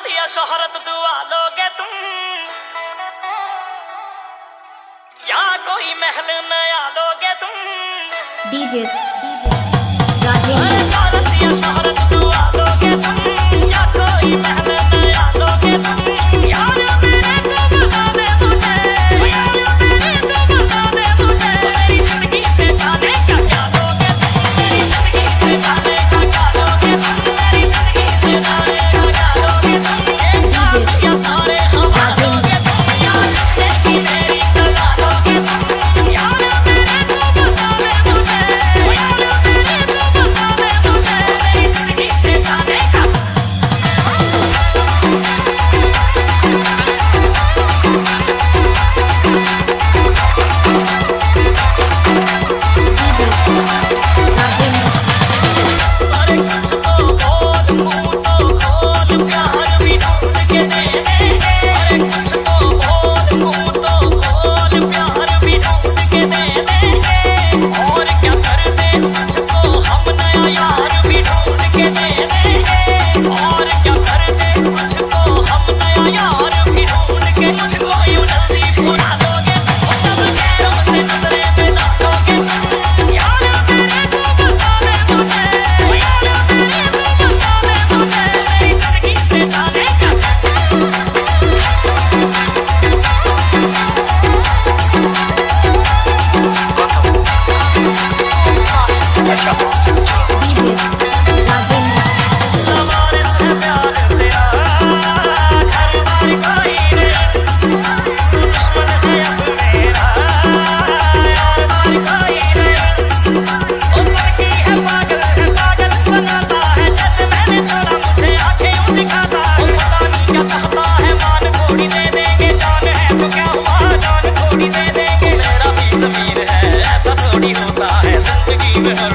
या शोहरत दुआ लोगे तुम, या कोई महल नया लोगे तुम। डीजे शोहरत या शोहरत दुआ लोगे तुम, या कोई महल नया लोगे तुम। यार मेरे तो बता दे मुझे, यार मेरे तो बता दे मुझे, मेरी जिंदगी से जाने का क्या लोगे तुम, मेरी जिंदगी से जाने का क्या लोगे तुम, मेरी जिंदगी से जाने का क्या लोगे तुम। एक चांद या तारे हवा लोगे तुम, यार तेरी मेरी कला लोगे तुम। यार मेरे तो बता दे मुझे, यार मेरे तो बता दे मुझे, मेरी जिंदगी से जाने का। अरे कुछ तो बोल, मुंह तो खोल, प्यार भी ढूंढ के दे देंगे। अरे कुछ तो बोल, मुंह तो खोल, प्यार भी ढूंढ के दे देंगे। और क्या कर दे तुझको हम नया यार भी ढूंढ के दे देंगे। और क्या कर दे तुझको हम नया यार भी ढूंढ के। मुझको यूं जल्दी भुला दोगे तुम, जब गैरों से नजरें मिला दोगे तुम। यार मेरे तो बता दे मुझे, यार मेरे तो बता दे मुझे, मेरी जिंदगी से जाने का। सवार से प्यार तेरा, घर बार कोई रे, तू दुश्मन है अब मेरा, यार बार कोई रे। ओ लड़की है पागल बनाता है, जैसे मैंने छोड़ा मुझे आंखें यूं दिखाता है। ओ पता नहीं क्या चाहता है, मान थोड़ी दे देंगे, जान है तो क्या हुआ, जान थोड़ी दे देंगे। मेरा भी ज़मीर है, ऐसा थोड़ी होता है जिंदगी में हर